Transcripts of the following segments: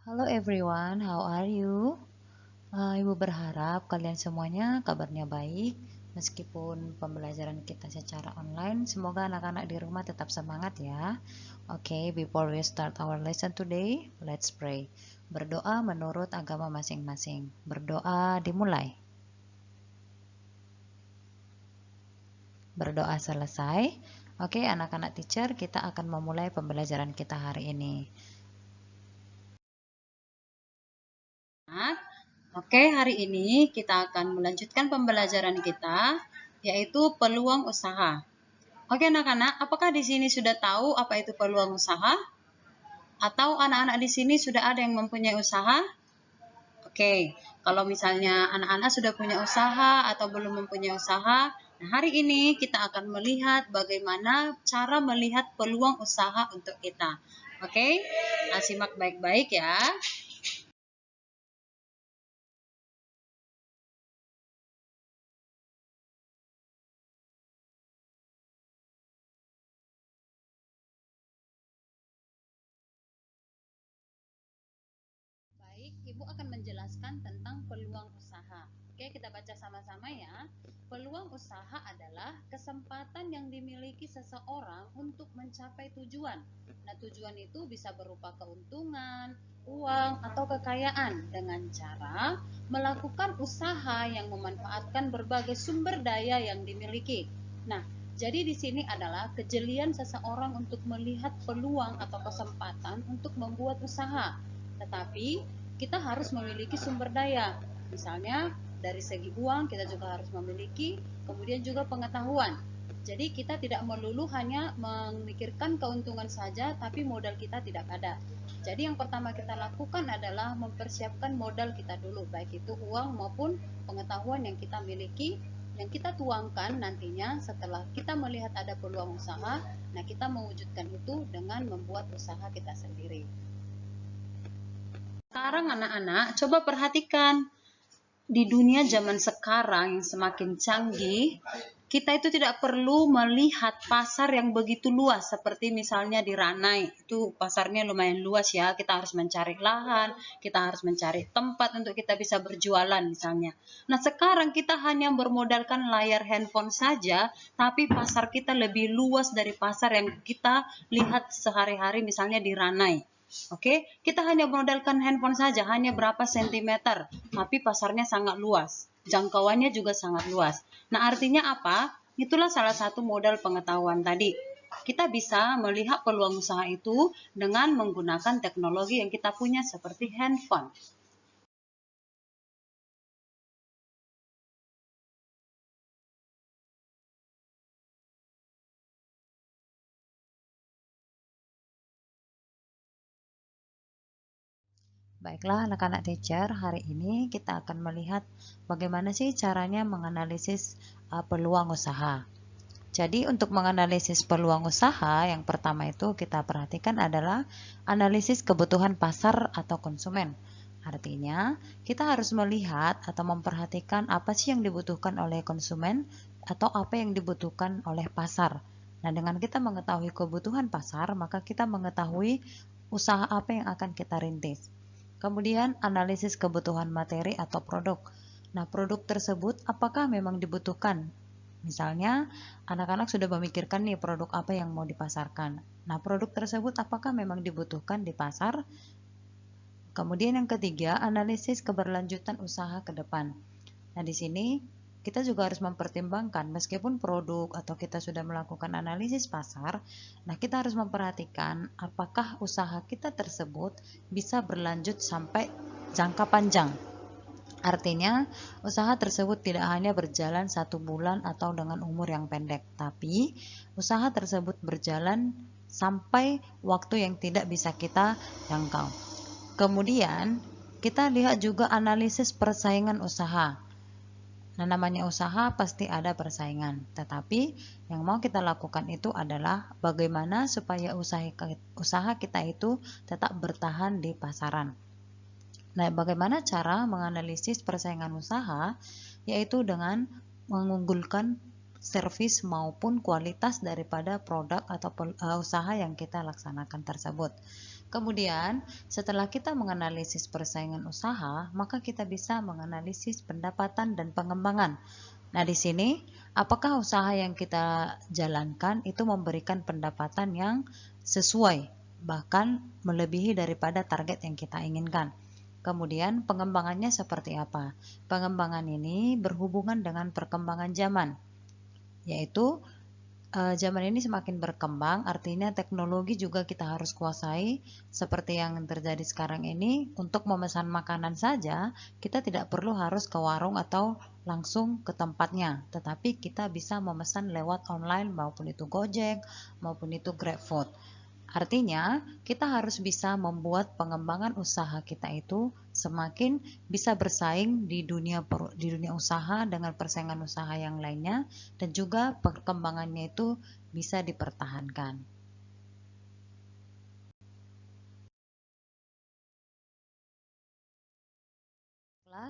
Halo everyone, how are you? Ibu berharap kalian semuanya kabarnya baik. Meskipun pembelajaran kita secara online, semoga anak-anak di rumah tetap semangat ya. Oke, before we start our lesson today, let's pray. Berdoa menurut agama masing-masing. Berdoa dimulai. Berdoa selesai. Oke, anak-anak teacher, kita akan memulai pembelajaran kita hari ini. Oke, hari ini kita akan melanjutkan pembelajaran kita, yaitu peluang usaha. Oke, anak-anak, apakah di sini sudah tahu apa itu peluang usaha? Atau anak-anak di sini sudah ada yang mempunyai usaha? Oke, kalau misalnya anak-anak sudah punya usaha atau belum mempunyai usaha, nah hari ini kita akan melihat bagaimana cara melihat peluang usaha untuk kita. Oke, simak baik-baik ya. Baik, Ibu akan menjelaskan tentang peluang usaha. Oke, kita baca sama-sama ya. Peluang usaha adalah kesempatan yang dimiliki seseorang untuk mencapai tujuan. Nah, tujuan itu bisa berupa keuntungan, uang, atau kekayaan dengan cara melakukan usaha yang memanfaatkan berbagai sumber daya yang dimiliki. Nah, jadi di sini adalah kejelian seseorang untuk melihat peluang atau kesempatan untuk membuat usaha. Tetapi kita harus memiliki sumber daya. Misalnya dari segi uang kita juga harus memiliki, kemudian juga pengetahuan. Jadi kita tidak melulu hanya memikirkan keuntungan saja, tapi modal kita tidak ada. Jadi yang pertama kita lakukan adalah mempersiapkan modal kita dulu, baik itu uang maupun pengetahuan yang kita miliki, yang kita tuangkan nantinya setelah kita melihat ada peluang usaha. Nah, kita mewujudkan itu dengan membuat usaha kita sendiri. Sekarang anak-anak, coba perhatikan di dunia zaman sekarang yang semakin canggih, kita itu tidak perlu melihat pasar yang begitu luas seperti misalnya di Ranai. Itu pasarnya lumayan luas ya. Kita harus mencari lahan, kita harus mencari tempat untuk kita bisa berjualan misalnya. Nah, sekarang kita hanya bermodalkan layar handphone saja, tapi pasar kita lebih luas dari pasar yang kita lihat sehari-hari misalnya di Ranai. Oke, kita hanya modalkan handphone saja, hanya berapa sentimeter, tapi pasarnya sangat luas, jangkauannya juga sangat luas. Nah, artinya apa? Itulah salah satu modal pengetahuan tadi. Kita bisa melihat peluang usaha itu dengan menggunakan teknologi yang kita punya seperti handphone. Baiklah anak-anak teacher, hari ini kita akan melihat bagaimana sih caranya menganalisis peluang usaha. Jadi untuk menganalisis peluang usaha, yang pertama itu kita perhatikan adalah analisis kebutuhan pasar atau konsumen. Artinya, kita harus melihat atau memperhatikan apa sih yang dibutuhkan oleh konsumen atau apa yang dibutuhkan oleh pasar. Nah, dengan kita mengetahui kebutuhan pasar, maka kita mengetahui usaha apa yang akan kita rintis. Kemudian analisis kebutuhan materi atau produk. Nah, produk tersebut apakah memang dibutuhkan? Misalnya, anak-anak sudah memikirkan nih produk apa yang mau dipasarkan. Nah, produk tersebut apakah memang dibutuhkan di pasar? Kemudian yang ketiga, analisis keberlanjutan usaha ke depan. Nah, di sini kita juga harus mempertimbangkan meskipun produk atau kita sudah melakukan analisis pasar, nah kita harus memperhatikan apakah usaha kita tersebut bisa berlanjut sampai jangka panjang. Artinya, usaha tersebut tidak hanya berjalan 1 bulan atau dengan umur yang pendek, tapi usaha tersebut berjalan sampai waktu yang tidak bisa kita jangkau. Kemudian, kita lihat juga analisis persaingan usaha. Nah, namanya usaha pasti ada persaingan, tetapi yang mau kita lakukan itu adalah bagaimana supaya usaha kita itu tetap bertahan di pasaran. Nah, bagaimana cara menganalisis persaingan usaha? Yaitu dengan mengunggulkan servis maupun kualitas daripada produk atau usaha yang kita laksanakan tersebut. Kemudian, setelah kita menganalisis persaingan usaha, maka kita bisa menganalisis pendapatan dan pengembangan. Nah, di sini, apakah usaha yang kita jalankan itu memberikan pendapatan yang sesuai, bahkan melebihi daripada target yang kita inginkan. Kemudian, pengembangannya seperti apa? Pengembangan ini berhubungan dengan perkembangan zaman, yaitu zaman ini semakin berkembang, artinya teknologi juga kita harus kuasai. Seperti yang terjadi sekarang ini, untuk memesan makanan saja, kita tidak perlu harus ke warung atau langsung ke tempatnya, tetapi kita bisa memesan lewat online, maupun itu Gojek, maupun itu GrabFood. Artinya, kita harus bisa membuat pengembangan usaha kita itu semakin bisa bersaing di dunia usaha dengan persaingan usaha yang lainnya, dan juga perkembangannya itu bisa dipertahankan.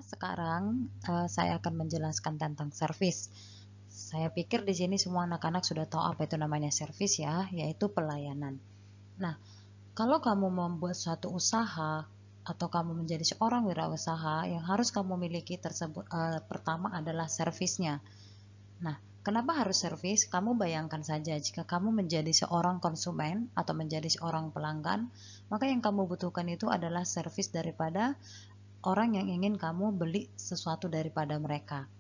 Sekarang saya akan menjelaskan tentang servis. Saya pikir di sini semua anak-anak sudah tahu apa itu namanya servis ya, yaitu pelayanan. Nah, kalau kamu membuat suatu usaha atau kamu menjadi seorang wirausaha, yang harus kamu miliki tersebut pertama adalah servisnya. Nah, kenapa harus servis? Kamu bayangkan saja jika kamu menjadi seorang konsumen atau menjadi seorang pelanggan, maka yang kamu butuhkan itu adalah servis daripada orang yang ingin kamu beli sesuatu daripada mereka.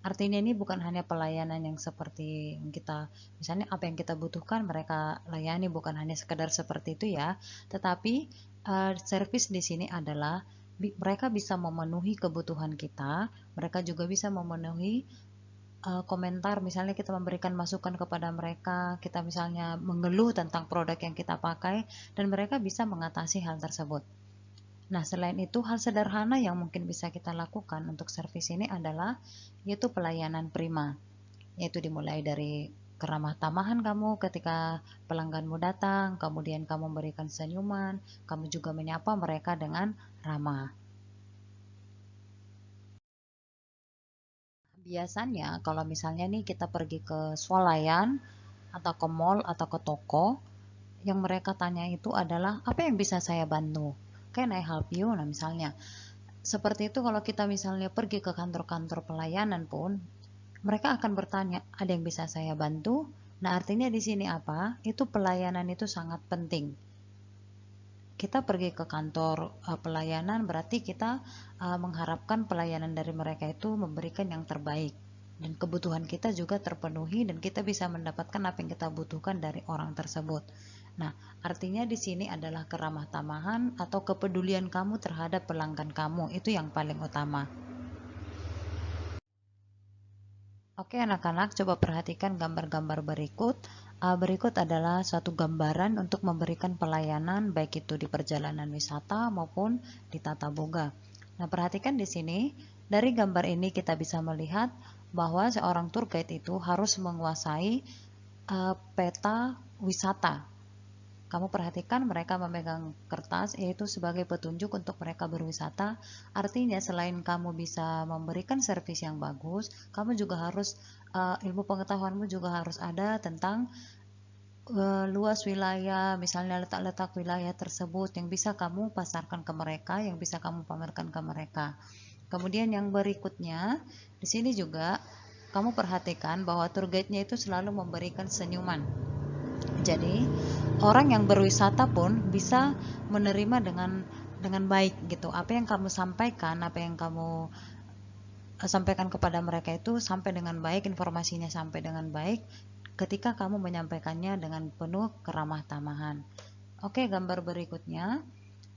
Artinya ini bukan hanya pelayanan yang seperti kita, misalnya apa yang kita butuhkan mereka layani, bukan hanya sekedar seperti itu ya, tetapi servis di sini adalah mereka bisa memenuhi kebutuhan kita, mereka juga bisa memenuhi komentar, misalnya kita memberikan masukan kepada mereka, kita misalnya mengeluh tentang produk yang kita pakai, dan mereka bisa mengatasi hal tersebut. Nah, selain itu, hal sederhana yang mungkin bisa kita lakukan untuk servis ini adalah yaitu pelayanan prima, yaitu dimulai dari keramah tamahan kamu ketika pelangganmu datang, kemudian kamu memberikan senyuman, kamu juga menyapa mereka dengan ramah. Biasanya kalau misalnya nih kita pergi ke swalayan atau ke mall atau ke toko, yang mereka tanya itu adalah apa yang bisa saya bantu? Can I help you? Nah, misalnya seperti itu. Kalau kita misalnya pergi ke kantor-kantor pelayanan pun, mereka akan bertanya, ada yang bisa saya bantu? Nah, artinya di sini apa? Itu pelayanan itu sangat penting. Kita pergi ke kantor pelayanan berarti kita mengharapkan pelayanan dari mereka itu memberikan yang terbaik. Dan kebutuhan kita juga terpenuhi dan kita bisa mendapatkan apa yang kita butuhkan dari orang tersebut. Nah, artinya di sini adalah keramah tamahan atau kepedulian kamu terhadap pelanggan kamu, itu yang paling utama. Oke anak-anak, coba perhatikan gambar-gambar berikut. Berikut adalah suatu gambaran untuk memberikan pelayanan baik itu di perjalanan wisata maupun di tata boga. Nah, perhatikan di sini, dari gambar ini kita bisa melihat bahwa seorang tour guide itu harus menguasai peta wisata. Kamu perhatikan mereka memegang kertas, yaitu sebagai petunjuk untuk mereka berwisata. Artinya selain kamu bisa memberikan servis yang bagus, kamu juga harus ilmu pengetahuanmu juga harus ada tentang luas wilayah, misalnya letak-letak wilayah tersebut yang bisa kamu pasarkan ke mereka, yang bisa kamu pamerkan ke mereka. Kemudian yang berikutnya, di sini juga kamu perhatikan bahwa tour guide-nya itu selalu memberikan senyuman. Jadi orang yang berwisata pun bisa menerima dengan baik gitu. Apa yang kamu sampaikan, apa yang kamu sampaikan kepada mereka itu sampai dengan baik, informasinya sampai dengan baik ketika kamu menyampaikannya dengan penuh keramah tamahan. Oke, gambar berikutnya.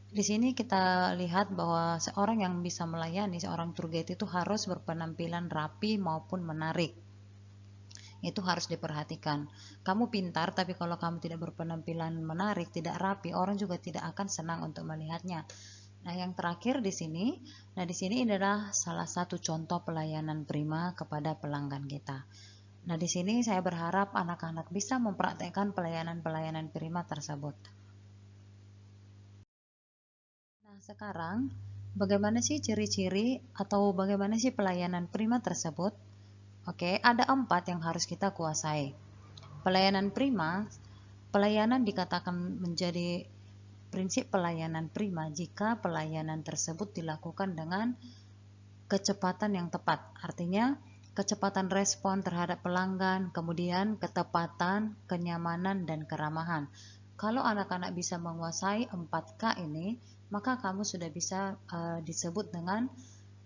Di sini kita lihat bahwa seorang yang bisa melayani, seorang tour guide itu harus berpenampilan rapi maupun menarik. Itu harus diperhatikan. Kamu pintar, tapi kalau kamu tidak berpenampilan menarik, tidak rapi, orang juga tidak akan senang untuk melihatnya. Nah, yang terakhir di sini, ini adalah salah satu contoh pelayanan prima kepada pelanggan kita. Nah, di sini saya berharap anak-anak bisa mempraktekkan pelayanan-pelayanan prima tersebut. Nah, sekarang bagaimana sih ciri-ciri atau bagaimana sih pelayanan prima tersebut? Oke, ada 4 yang harus kita kuasai. Pelayanan prima, pelayanan dikatakan menjadi prinsip pelayanan prima jika pelayanan tersebut dilakukan dengan kecepatan yang tepat. Artinya, kecepatan respon terhadap pelanggan, kemudian ketepatan, kenyamanan, dan keramahan. Kalau anak-anak bisa menguasai 4K ini, maka kamu sudah bisa disebut dengan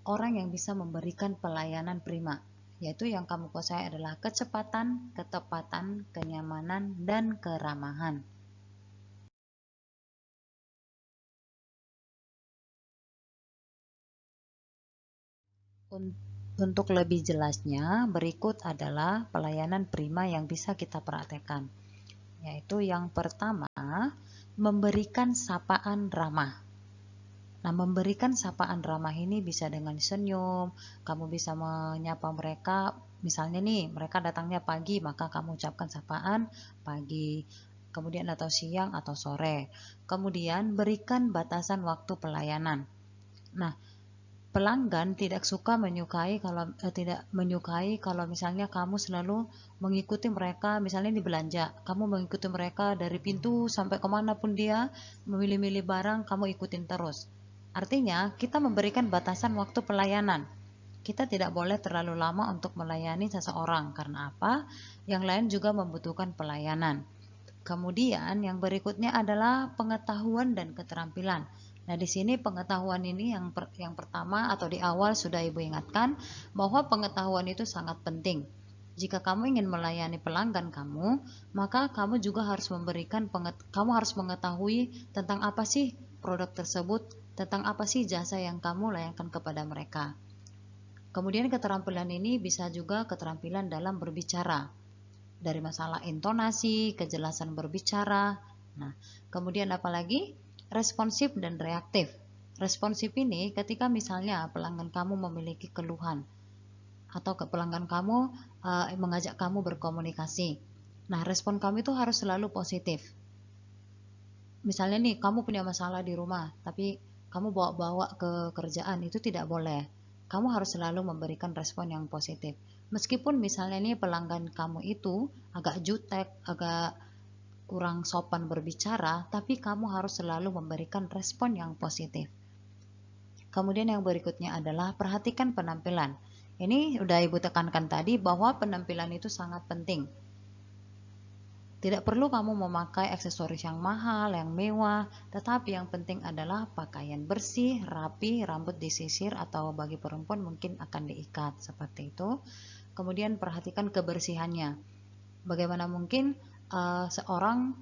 orang yang bisa memberikan pelayanan prima, yaitu yang kamu kuasai adalah kecepatan, ketepatan, kenyamanan, dan keramahan. Untuk lebih jelasnya, berikut adalah pelayanan prima yang bisa kita praktekkan, yaitu yang pertama, memberikan sapaan ramah. Nah, memberikan sapaan ramah ini bisa dengan senyum, kamu bisa menyapa mereka, misalnya nih, mereka datangnya pagi, maka kamu ucapkan sapaan pagi, kemudian atau siang atau sore. Kemudian berikan batasan waktu pelayanan. Nah, pelanggan tidak menyukai kalau misalnya kamu selalu mengikuti mereka, misalnya di belanja, kamu mengikuti mereka dari pintu sampai kemanapun dia memilih-milih barang, kamu ikutin terus. Artinya kita memberikan batasan waktu pelayanan. Kita tidak boleh terlalu lama untuk melayani seseorang, karena apa? Yang lain juga membutuhkan pelayanan. Kemudian yang berikutnya adalah pengetahuan dan keterampilan. Nah, di sini pengetahuan ini yang pertama atau di awal sudah Ibu ingatkan bahwa pengetahuan itu sangat penting. Jika kamu ingin melayani pelanggan kamu, maka kamu juga harus kamu harus mengetahui tentang apa sih produk tersebut, tentang apa sih jasa yang kamu layankan kepada mereka. Kemudian keterampilan ini bisa juga keterampilan dalam berbicara, dari masalah intonasi, kejelasan berbicara. Nah, kemudian apalagi responsif dan reaktif. Responsif ini ketika misalnya pelanggan kamu memiliki keluhan atau pelanggan kamu mengajak kamu berkomunikasi. Nah, respon kamu itu harus selalu positif. Misalnya nih, kamu punya masalah di rumah, tapi kamu bawa-bawa ke kerjaan, itu tidak boleh. Kamu harus selalu memberikan respon yang positif. Meskipun misalnya nih pelanggan kamu itu agak jutek, agak kurang sopan berbicara, tapi kamu harus selalu memberikan respon yang positif. Kemudian yang berikutnya adalah perhatikan penampilan. Ini udah Ibu tekankan tadi bahwa penampilan itu sangat penting. Tidak perlu kamu memakai aksesoris yang mahal, yang mewah, tetapi yang penting adalah pakaian bersih, rapi, rambut disisir atau bagi perempuan mungkin akan diikat seperti itu. Kemudian perhatikan kebersihannya. Bagaimana mungkin seorang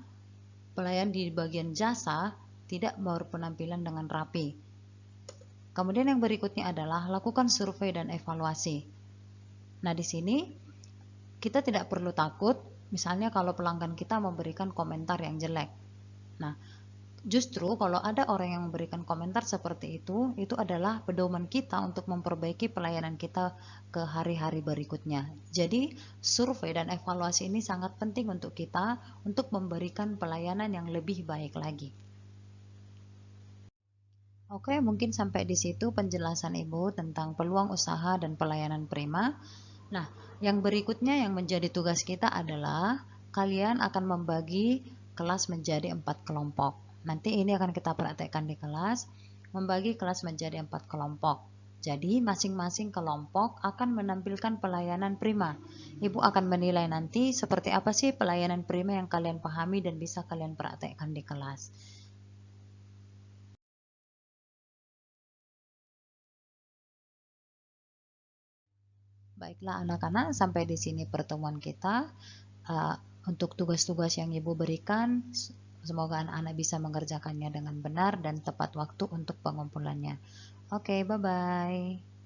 pelayan di bagian jasa tidak berpenampilan dengan rapi. Kemudian yang berikutnya adalah lakukan survei dan evaluasi. Nah, di sini kita tidak perlu takut misalnya kalau pelanggan kita memberikan komentar yang jelek. Nah, justru kalau ada orang yang memberikan komentar seperti itu adalah pedoman kita untuk memperbaiki pelayanan kita ke hari-hari berikutnya. Jadi, survei dan evaluasi ini sangat penting untuk kita untuk memberikan pelayanan yang lebih baik lagi. Oke, mungkin sampai di situ penjelasan Ibu tentang peluang usaha dan pelayanan prima. Nah, yang berikutnya yang menjadi tugas kita adalah kalian akan membagi kelas menjadi 4 kelompok. Nanti ini akan kita praktekkan di kelas, membagi kelas menjadi 4 kelompok. Jadi, masing-masing kelompok akan menampilkan pelayanan prima. Ibu akan menilai nanti seperti apa sih pelayanan prima yang kalian pahami dan bisa kalian praktekkan di kelas. Baiklah anak-anak, sampai di sini pertemuan kita. Untuk tugas-tugas yang Ibu berikan, semoga anak-anak bisa mengerjakannya dengan benar dan tepat waktu untuk pengumpulannya. Oke, bye-bye.